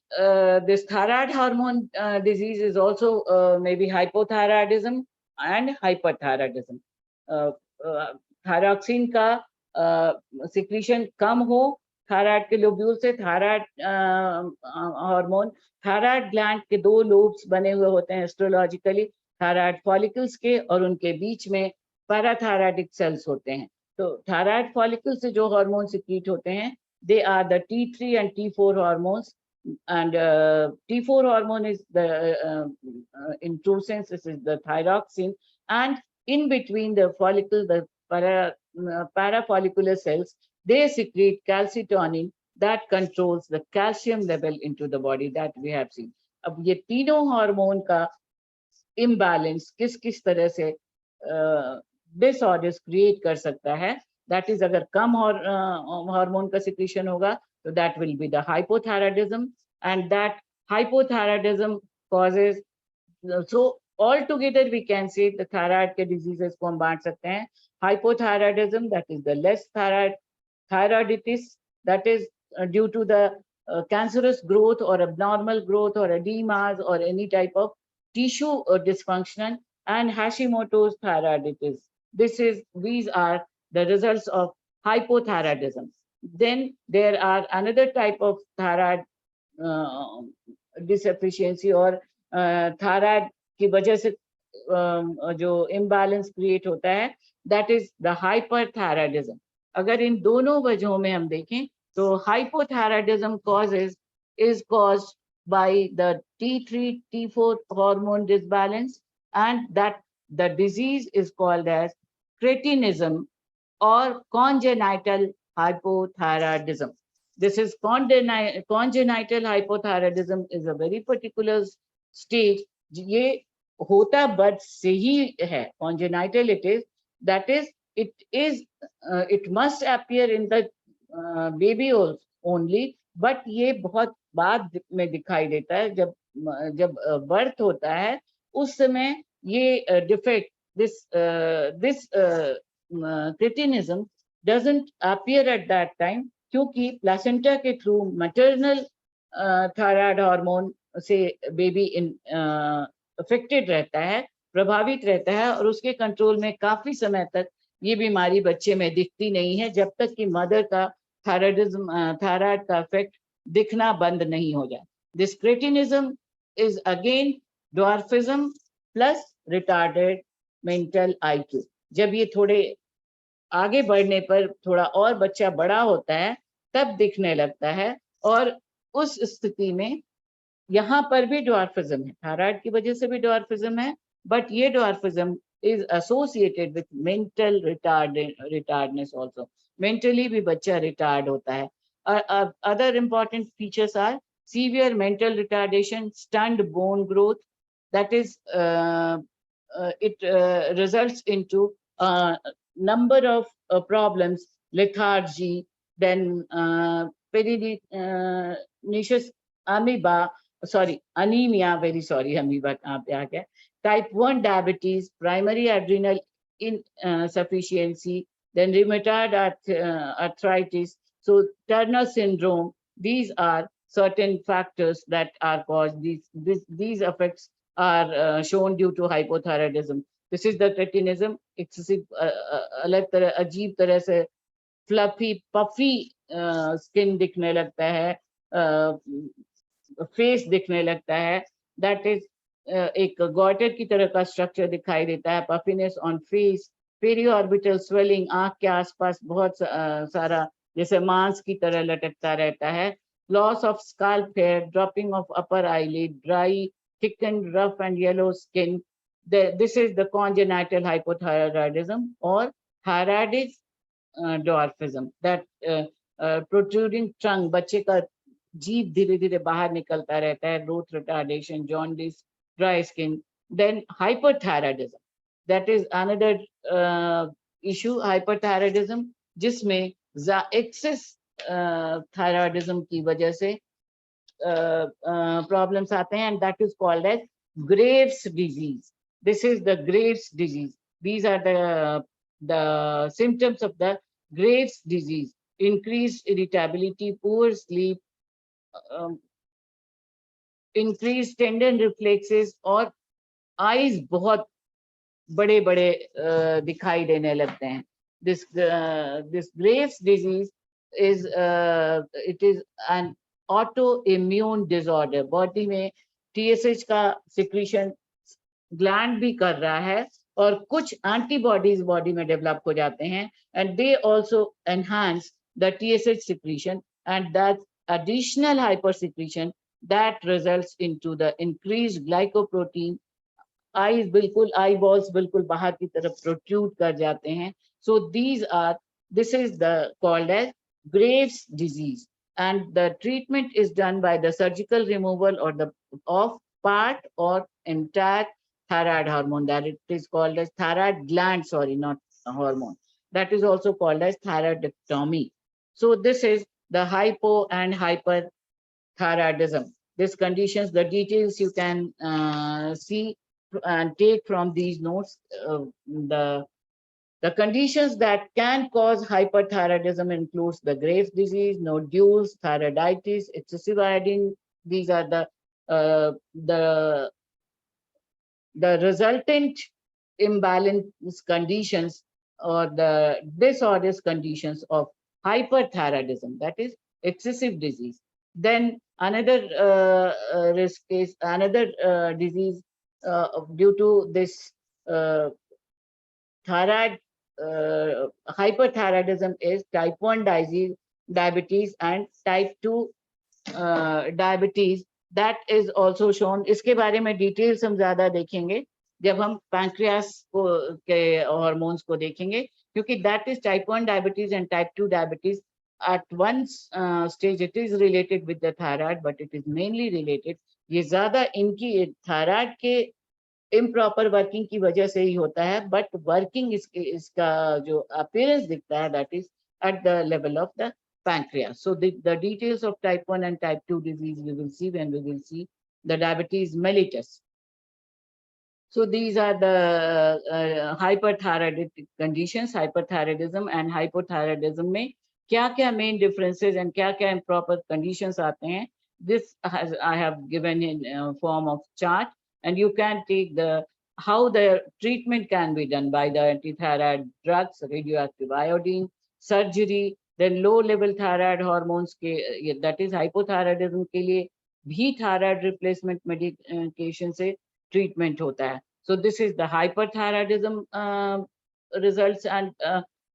this thyroid hormone disease is also maybe hypothyroidism and hyperthyroidism. uh, uh, thyroxine का सिक्रीशन कम हो थायराइड के लोब्यूल से, थायराइड हार्मोन, थायराइड ग्लैंड के दो लोब्स बने हुए होते हैं एस्ट्रोलॉजिकली, थायराइड फॉलिकल्स के, और उनके बीच में पैराथायराइडिक सेल्स होते हैं। तो थायराइड फॉलिकल से जो हार्मोन सिक्रीट होते हैं, they are the T3 and T4 hormones, and T4 hormone is the in true sense this is the thyroxine, and in between the follicle, the parafollicular cells, they secrete calcitonin that controls the calcium level into the body that we have seen. अब ये तीनों हार्मोन का इम्बैलेंस किस किस तरह से डिसऑर्डर्स क्रिएट कर सकता है, दैट इज अगर कम हार्मोन का सिक्रीशन होगा तो that will be the hypothyroidism, and that hypothyroidism causes, so all together we can say the thyroid के डिजीजेस को हम बांट सकते हैं। Hypothyroidism that is the less thyroiditis, that is due to the cancerous growth or abnormal growth or edemas or any type of tissue dysfunction, and Hashimoto's thyroiditis. These are the results of hypothyroidism. Then there are another type of thyroid डिसएफिशिएंसी और थायराइड की वजह से जो इम्बैलेंस क्रिएट होता है, दैट इज द हाइपरथायराइडिज्म। अगर इन दोनों वजहों में हम देखें तो hypothyroidism is caused by the T3 T4 hormone disbalance, and that the disease is called as cretinism or congenital hypothyroidism. This is congenital hypothyroidism is a very particular stage. ये होता बर्थ से ही है, congenital it is, that is it must appear in the baby only, but ये बहुत बाद में दिखाई देता है। जब बर्थ होता है उस समय ये defect, this cretinism doesn't appear at that time, क्योंकि प्लासेंटा के थ्रू मैटरनल थायराइड हार्मोन से बेबी अफेक्टेड रहता है, प्रभावित रहता है, और उसके कंट्रोल में काफी समय तक ये बीमारी बच्चे में दिखती नहीं है, जब तक कि मदर का थायराइड का इफेक्ट दिखना बंद नहीं हो जाए। This cretinism is again dwarfism plus retarded mental IQ। जब ये थोड़े आगे बढ़ने पर, थोड़ा और बच्चा बड़ा होता है, तब दिखने लगता है, और उस स्थिति में यहाँ पर भी ड्वार्फिज्म है, थायराइड की वजह से भी ड्वार्फिज्म है, बट ये dwarfism is associated with mental retardedness also. Mentally भी बच्चा retard होता है। Other important features are severe mental retardation, stunned bone growth, that is it results into number of problems, lethargy, then pernicious anemia, very sorry, amoeba कहाँ पे आ गया, type 1 diabetes, primary adrenal insufficiency, then rheumatoid arthritis, so Turner syndrome. These are certain factors that are caused. These effects are shown due to hypothyroidism. This is the cretinism, excessive अलग तरह अजीब तरह से fluffy puffy skin दिखने लगता है, face दिखने लगता है, that is एक गॉटर की तरह का स्ट्रक्चर दिखाई देता है, puffiness on face, periorbital swelling, आंख के आसपास बहुत सारा जैसे मांस की तरह लटकता रहता है, loss of scalp hair, dropping of upper eyelid, dry thickened rough and yellow skin. This is the congenital hypothyroidism और thyroidic dwarfism, that protruding tongue, बच्चे का जीभ धीरे धीरे बाहर निकलता रहता है, growth retardation, jaundice, dry skin. Then hyperthyroidism, that is another issue, hyperthyroidism, जिसमें excess thyroidism की वजह से problems आते हैं, and that is called as Graves' disease. This is the Graves' disease. These are the symptoms of the Graves' disease: increased irritability, poor sleep, increase tendon reflexes और आईज बहुत बड़े बड़े दिखाई देने लगते हैं. This Graves disease is it is an auto immune disorder. Body में TSH का सिक्रीशन ग्लैंड भी कर रहा है और कुछ एंटीबॉडीज बॉडी में डेवलप हो जाते हैं and they also enhance the TSH secretion and that additional hypersecretion that results into the increased glycoprotein. Eyes बिल्कुल आई बॉल्स बिल्कुल बाहर की तरफ प्रोट्रूड कर जाते हैं. So this is the called as Graves disease and the treatment is done by the surgical removal or the of part or entire thyroid hormone, that it is called as thyroid gland, sorry, not a hormone, that is also called as thyroidectomy. So this is the hypo and hyperthyroidism. These conditions, the details you can see and take from these notes. The conditions that can cause hyperthyroidism includes the Graves' disease, nodules, thyroiditis, excessive iodine. These are the resultant imbalance conditions or the disorders conditions of hyperthyroidism, that is excessive disease. Then another risk is another disease due to this thyroid hyperthyroidism is type 1 diabetes and type 2 diabetes. That is also shown. इसके बारे में डिटेल्स हम ज्यादा देखेंगे जब हम पैंक्रियास को के हार्मोन्स को देखेंगे, क्योंकि that is type 1 diabetes and type 2 diabetes. At one stage it is related with the thyroid, but it is mainly related. ये ज्यादा इनकी थायराइड के इम्प्रॉपर वर्किंग की वजह से ही होता है, बट वर्किंग इसका जो अपीयरेंस दिखता है that is at the level of the pancreas. So the details of type 1 and type 2 disease we will see when we will see the diabetes mellitus. So these are the hyperthyroidic conditions, hyperthyroidism and hypothyroidism में क्या क्या main differences and क्या क्या improper conditions आते हैं. This I have given in form of chart, and you can take the how the treatment can be done by the antithyroid drugs, radioactive iodine, surgery, then low level thyroid hormones के, that is hypothyroidism के लिए भी thyroid replacement medication से treatment होता है. So this is the hyperthyroidism results and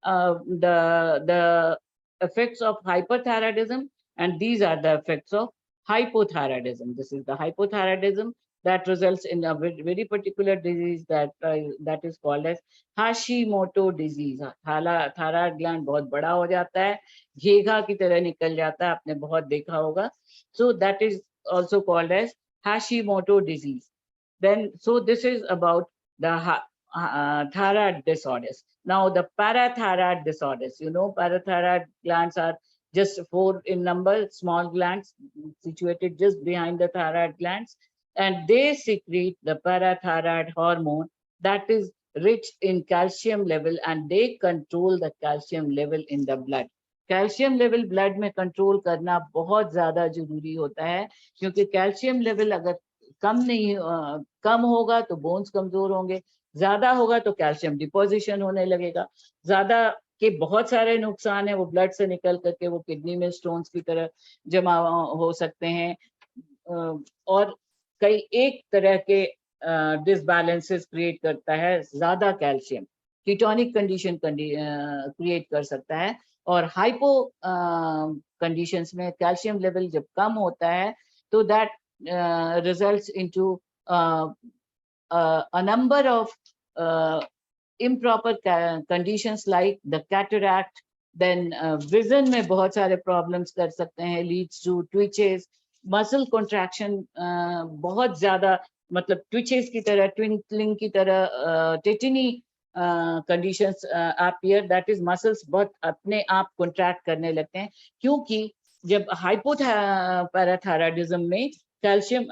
the effects of hyperthyroidism, and these are the effects of hypothyroidism. This is the hypothyroidism that results in a very particular disease that is called as Hashimoto disease. Thyroid gland बहुत बड़ा हो जाता है, घेघा की तरह निकल जाता है, आपने बहुत देखा होगा. So that is also called as Hashimoto disease. Then so this is about the thyroid disorders. Now the parathyroid disorders, you know, parathyroid glands are just 4 in number, small glands situated just behind the thyroid glands, and they secrete the parathyroid hormone that is rich in calcium level, and they control the calcium level in the blood. Calcium level blood में कंट्रोल करना बहुत ज्यादा जरूरी होता है, क्योंकि कैल्शियम लेवल अगर कम होगा तो बोन्स कमजोर होंगे, ज्यादा होगा तो कैल्शियम डिपोजिशन होने लगेगा. ज्यादा के बहुत सारे नुकसान है, वो ब्लड से निकल करके वो किडनी में स्टोन्स की तरह जमा हो सकते हैं, और कई एक तरह के डिसबैलेंसेस क्रिएट करता है. ज्यादा कैल्शियम कीटोनिक कंडीशन क्रिएट कर सकता है, और हाइपो कंडीशंस में कैल्शियम लेवल जब कम होता है तो that results into a number of improper conditions like the cataract. Then vision में बहुत सारे problems कर सकते हैं, leads to twitches, muscle contraction बहुत ज़्यादा, मतलब twitches की तरह, twinkling की तरह, tetany conditions appear, that is muscles बहुत अपने आप contract करने लगते हैं, क्योंकि जब hypoparathydism में कैल्शियम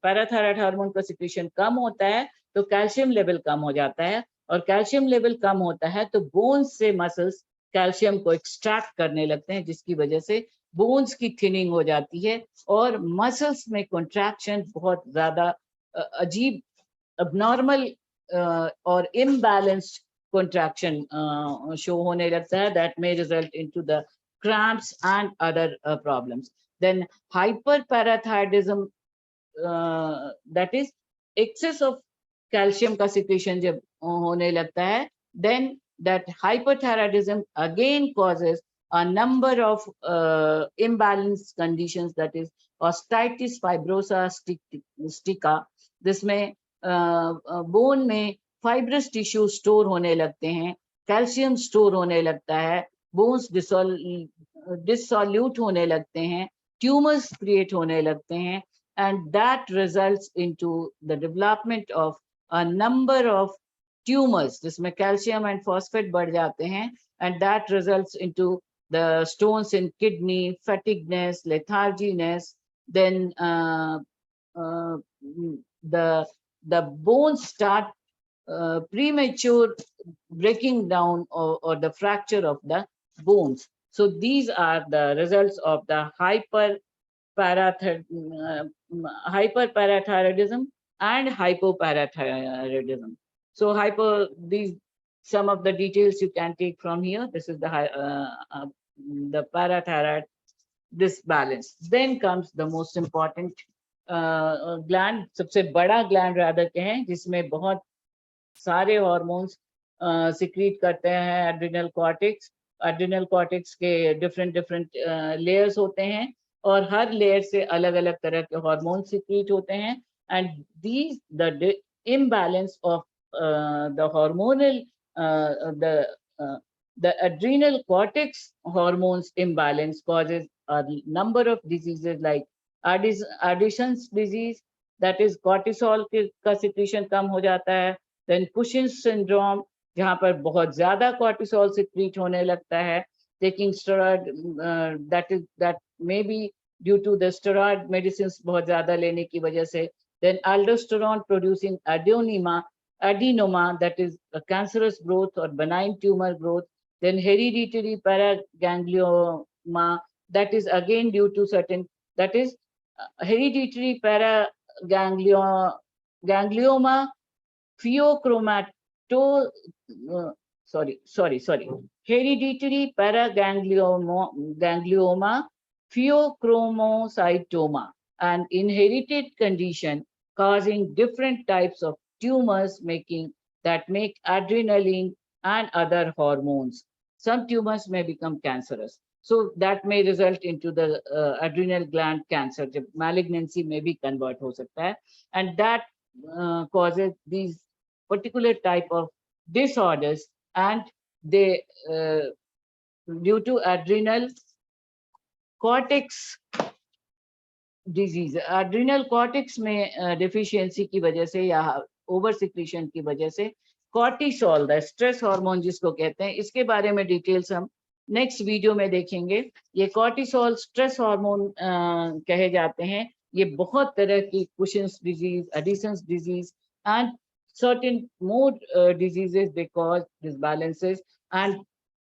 पैराथायराइड हार्मोन का सिक्रीशन कम होता है तो कैल्शियम लेवल कम हो जाता है, और कैल्शियम लेवल कम होता है तो बोन्स से मसल्स कैल्शियम को एक्सट्रैक्ट करने लगते हैं, जिसकी वजह से बोन्स की थिनिंग हो जाती है और मसल्स में कॉन्ट्रैक्शन बहुत ज्यादा अजीब abnormal or imbalanced contraction show hone lagta hai, that may result into the cramps and other problems. Then hyperparathyroidism, that is excess of calcium का secretion जब होने लगता है, then that hyperthyroidism again causes a number of imbalanced conditions, that is osteitis fibrosa stica. जिसमें बोन में फाइब्रस टिश्यू स्टोर होने लगते हैं, कैल्शियम स्टोर होने लगता है, बोन्स डिसॉल्यूट होने लगते हैं, ट्यूमर्स क्रिएट होने लगते हैं, and that results into the development of a number of tumors जिसमें कैल्शियम एंड फॉस्फेट बढ़ जाते हैं, and that results into the stones in kidney, fatigueness, letharginess. Then the bones start premature breaking down, or the fracture of the bones. So these are the results of the hyperparathyroidism and hypoparathyroidism. So these some of the details you can take from here. This is the parathyroid disbalance. Then comes the most important gland, सबसे बड़ा gland rather कहें, जिसमें बहुत सारे हार्मोन्स सिक्रीट करते हैं, एड्रिनल कॉर्टेक्स. एड्रिनल कॉर्टेक्स के डिफरेंट लेयर्स होते हैं और हर लेयर से अलग अलग तरह के हार्मोन सिक्रीट होते हैं, and these the imbalance of the hormonal the adrenal cortex hormones imbalance causes a number of diseases like Addison's disease, that is cortisol का secretion कम हो जाता है. Then Cushing's syndrome, जहाँ पर बहुत ज़्यादा cortisol secrete होने लगता है, taking steroid, that may be due to the steroid medicines बहुत ज़्यादा लेने की वजह से. Then aldosterone producing adenoma, that is a cancerous growth or benign tumor growth. Then hereditary paraganglioma, that is again due to certain, that is hereditary paraganglioma, pheochromato, hereditary paraganglioma, pheochromocytoma, an inherited condition causing different types of tumors that make adrenaline and other hormones. Some tumors may become cancerous. So that may result into the adrenal gland cancer. Malignancy may be converted ho sakta hai, and that causes these particular type of disorders, and they due to adrenal cortex disease, adrenal cortex में deficiency की वजह से या over secretion की वजह से cortisol, the stress hormone जिसको कहते हैं, इसके बारे में details हम नेक्स्ट वीडियो में देखेंगे. ये कॉर्टिसोल स्ट्रेस हार्मोन कहे जाते हैं. ये बहुत तरह की cushions disease, Edison's disease and certain more diseases they cause disbalances, and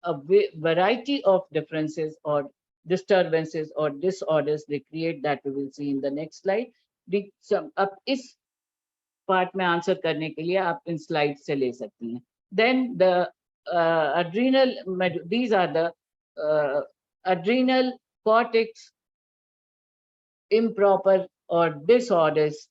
a variety of differences or disturbances or disorders they create, that we will see in the next slide. अब इस पार्ट में आंसर करने के लिए आप इन स्लाइड से ले सकती हैं. Then the these are the adrenal cortex improper or disorders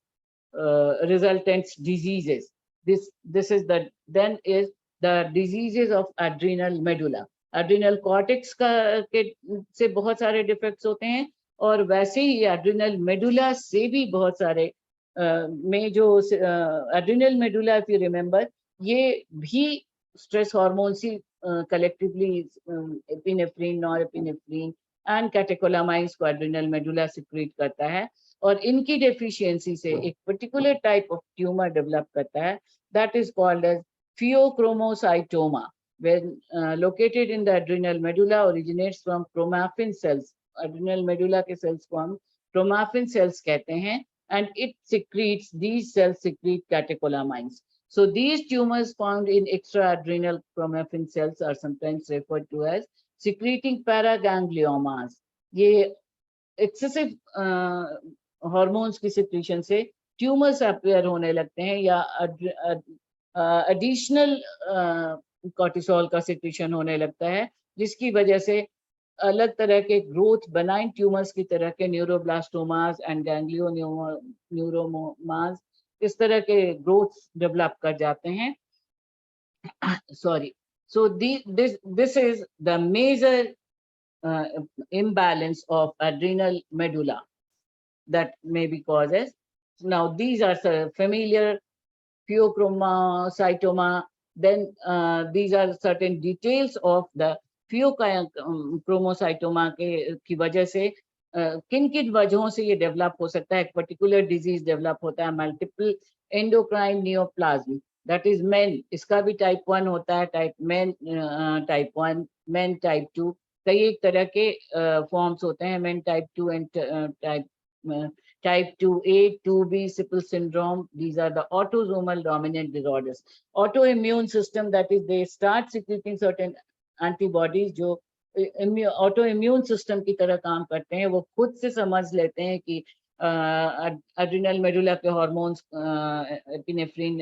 resultant diseases. This is the then is the diseases of adrenal medulla. Adrenal cortex के से बहुत सारे डिफेक्ट्स होते हैं, और वैसे ही adrenal medulla से भी बहुत सारे में जो adrenal medulla, if you remember, ये भी stress hormones he collectively epinephrine, norepinephrine and catecholamines को adrenal medulla secrete करता है, और इनकी deficiency से एक particular type of tumor develop करता है, that is called as pheochromocytoma, when located in the adrenal medulla, originates from chromaffin cells. Adrenal medulla के cells को हम chromaffin cells कहते हैं, and it secretes, these cells secrete catecholamines. So these tumors found in extraadrenal chromaffin cells are sometimes referred to as secreting paragangliomas. ये एक्सेसिव हार्मोन्स की सिक्रीशन से ट्यूमर्स अपेयर होने लगते हैं या एडिशनल कॉर्टिसोल का सिक्रीशन होने लगता है, जिसकी वजह से अलग तरह के ग्रोथ बनाइन ट्यूमर्स की तरह के न्यूरोब्लास्टोमास एंड न्यूरोमास इस तरह के ग्रोथ डेवलप कर जाते हैं. Sorry. So this is the major imbalance of adrenal medulla that may be causes. Now these are familiar pheochromocytoma. Then these are certain details of the pheochromocytoma की वजह से किन किन वजहों से ये डेवलप हो सकता है. एक पर्टिकुलर डिजीज डेवलप होता है, multiple endocrine neoplasm, that is main. इसका भी टाइप 1 होता है, type main type 1, main type 2. कई एक तरह के फॉर्म्स होते हैं, main type 2 and type 2A, 2B, sickle syndrome. These are the autosomal dominant disorders. Autoimmune system, that is, they start secreting certain antibodies जो autoimmune system की तरह काम करते हैं. वो खुद से समझ लेते हैं कि adrenal medulla के hormones epinephrine,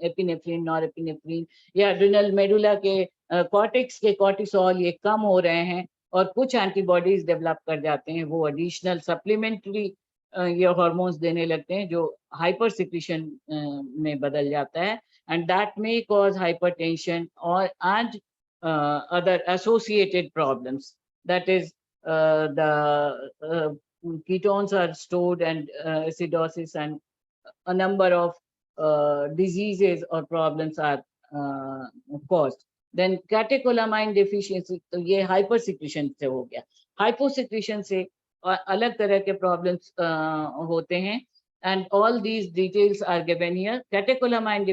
epinephrine, norepinephrine या adrenal medulla के cortex के cortisol ये कम हो रहे हैं और कुछ एंटीबॉडीज डेवलप कर जाते हैं. वो एडिशनल सप्लीमेंट्री ये हार्मोन्स देने लगते हैं जो हाइपर सिक्रीशन में बदल जाता है. And that may cause hypertension और and other associated problems. That is the ketones are stored and acidosis and a number of diseases or problems are caused. Then catecholamine deficiency, तो ये हाइपर सिक्रीशन से हो गया. हाइपो सिक्रीशन से अलग तरह के प्रॉब्लम्स होते हैं. And all these details are given here. catecholamine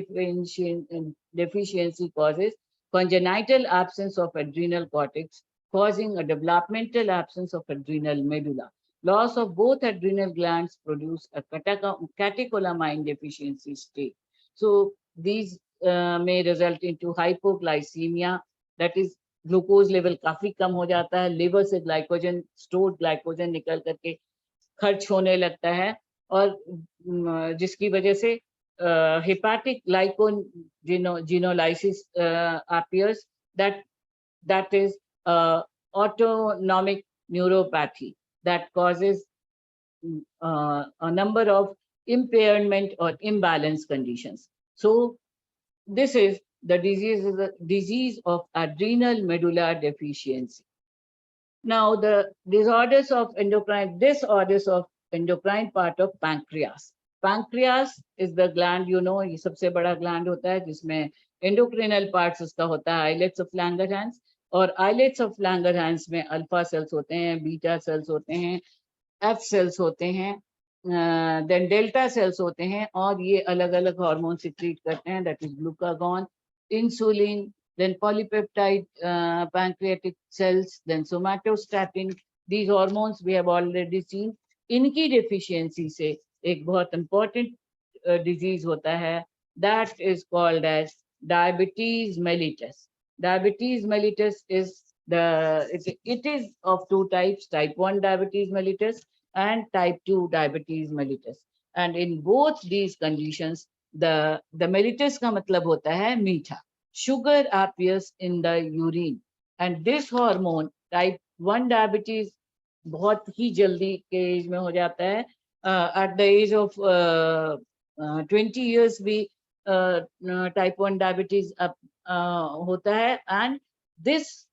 deficiency causes congenital absence of adrenal cortex, causing a developmental absence of adrenal medulla. Loss of both adrenal glands produce a catecholamine deficiency state. So these may result into hypoglycemia, that is glucose level काफी कम हो जाता है. लिवर से ग्लाइकोजन, स्टोर्ड ग्लाइकोजन निकल करके खर्च होने लगता है और जिसकी वजह से hepatic glycogenolysis appears. That is autonomic neuropathy that causes a number of impairment or imbalance conditions. So this is the disease of adrenal medulla deficiency. Now the disorders of endocrine part of pancreas. Pancreas is the gland, you know, ये सबसे बड़ा gland होता है जिसमें endocrinal parts उसका होता है islets of Langerhans. और islets of Langerhans में alpha cells होते हैं, beta cells होते हैं, F cells होते हैं, then delta cells होते हैं और ये अलग अलग हार्मोन सिक्रीट करते हैं. that is glucagon, insulin, then polypeptide pancreatic cells, then somatostatin. These hormones we have already seen. इनकी deficiency से एक बहुत important disease होता है, that is called as diabetes mellitus. Diabetes mellitus is it is of two types, type 1 diabetes mellitus and type 2 diabetes mellitus. And in both these conditions, the mellitus का मतलब होता है मीठा. Sugar appears in the urine, and this hormone, type 1 diabetes, बहुत ही जल्दी के एज में हो जाता है. At the age of 20 years भी type 1 diabetes होता है. And this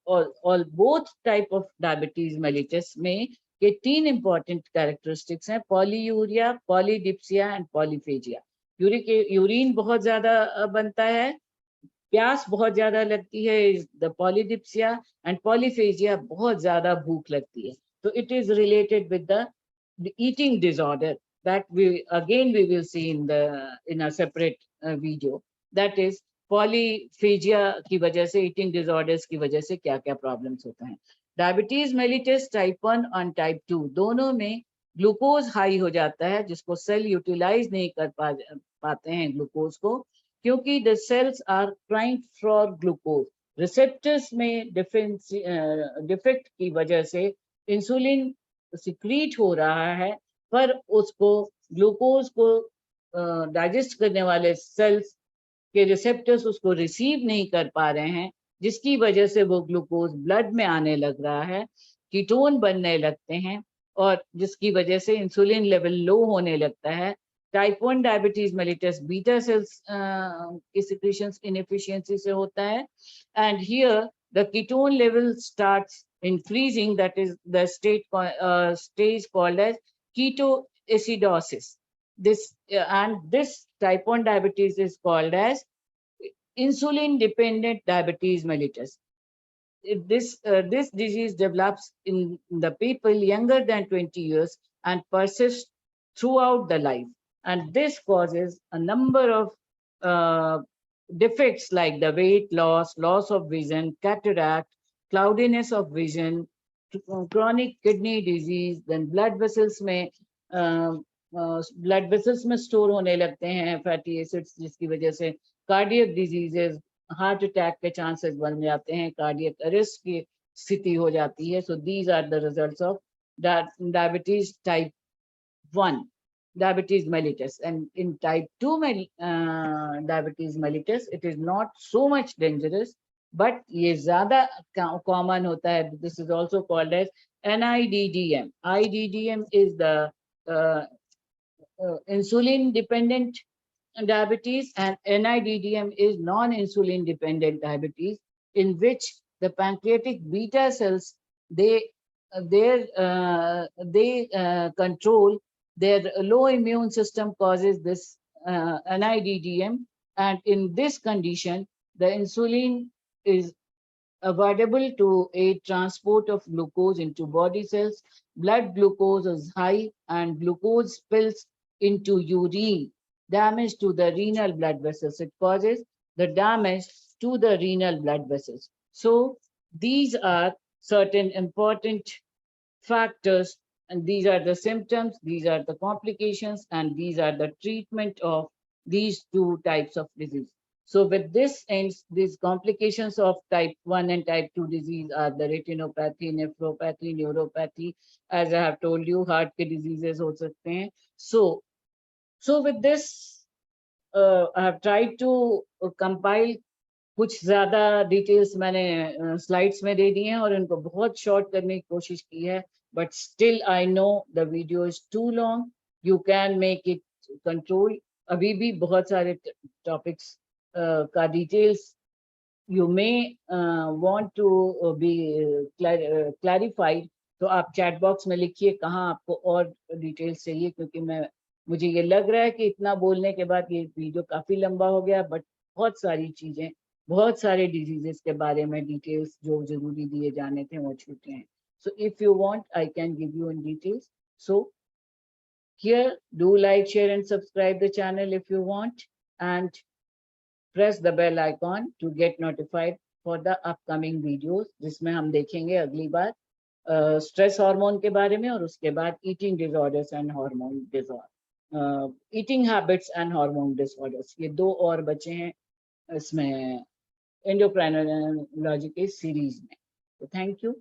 all both type of diabetes mellitus में के 3 important characteristics हैं: polyuria, polydipsia and polyphagia. Urine बहुत ज्यादा बनता है, प्यास बहुत ज्यादा लगती है, the polydipsia, and polyphagia, बहुत ज्यादा भूख लगती है. So it is related with the eating disorder that we will see in a separate video. That is polyphagia की वजह से, eating disorders की वजह से क्या क्या problems होते हैं. डायबिटीज मेलिटस टाइप 1 और टाइप 2 दोनों में ग्लूकोज हाई हो जाता है, जिसको सेल यूटिलाइज नहीं कर पाते हैं ग्लूकोज को, क्योंकि the cells are crying for glucose. Receptors में डिफेक्ट की वजह से इंसुलिन सिक्रीट हो रहा है, पर उसको ग्लूकोज को डाइजेस्ट करने वाले सेल्स के रिसेप्टर्स उसको रिसीव नहीं कर पा रहे हैं, जिसकी वजह से वो ग्लूकोज ब्लड में आने लग रहा है, कीटोन बनने लगते हैं, और जिसकी वजह से इंसुलिन लेवल लो होने लगता है। Type 1 diabetes mellitus beta cells की सिक्रीशंस इनएफिशिएंसी से होता है, and here the ketone level starts increasing, that is the stage called as ketoacidosis. This type 1 diabetes is called as insulin dependent diabetes mellitus. This disease develops in the people younger than 20 years and persists throughout the life, and this causes a number of defects like the weight loss, loss of vision, cataract, cloudiness of vision, chronic kidney disease, then blood vessels में स्टोर होने लगते हैं फैटी एसिड्स, जिसकी वजह से कार्डियक डिजीजेस, हार्ट अटैक के चांसेस बन जाते हैं, कार्डियक अरेस्ट की स्थिति हो जाती है. So these are the results of diabetes type 1 diabetes mellitus, and in type 2 diabetes mellitus it is not so much dangerous, but ये ज़्यादा common होता है. This is also called as NIDDM. IDDM is the insulin dependent diabetes, and NIDDM is non-insulin dependent diabetes, in which the pancreatic beta cells they control. Their low immune system causes this NIDDM, and in this condition, the insulin is available to aid transport of glucose into body cells. Blood glucose is high, and glucose spills into urine, damage to the renal blood vessels. It causes the damage to the renal blood vessels. So these are certain important factors, and these are the symptoms, these are the complications, and these are the treatment of these two types of disease. So with this ends, these complications of type 1 and type 2 disease are the retinopathy, nephropathy, neuropathy. As I have told you, heart के diseases हो सकते हैं. So with this, I have tried to compile कुछ ज़्यादा डिटेल्स मैंने स्लाइड्स में दे दी हैं और इनको बहुत शॉर्ट करने की कोशिश की है, but still I know the video is too long. You can make it control. अभी भी बहुत सारे टॉपिक्स का details you may want to be clarified, तो आप चैट बॉक्स में लिखिए कहाँ आपको और डिटेल्स चाहिए, क्योंकि मुझे ये लग रहा है कि इतना बोलने के बाद ये वीडियो काफ़ी लंबा हो गया, बट बहुत सारी चीज़ें, बहुत सारे डिजीजेस के बारे में डिटेल्स जो जरूरी दिए जाने थे वो छूटे हैं. So if you want, I can give you in details. So here, do like, share and subscribe the channel if you want, and press the bell icon to get notified for the upcoming videos, जिसमें हम देखेंगे अगली बार स्ट्रेस हार्मोन के बारे में, और उसके बाद eating disorders and hormone disorder, eating habits and hormone disorders. ये दो और बचे हैं इसमें एंडोक्राइनोलॉजी के सीरीज में. तो थैंक यू.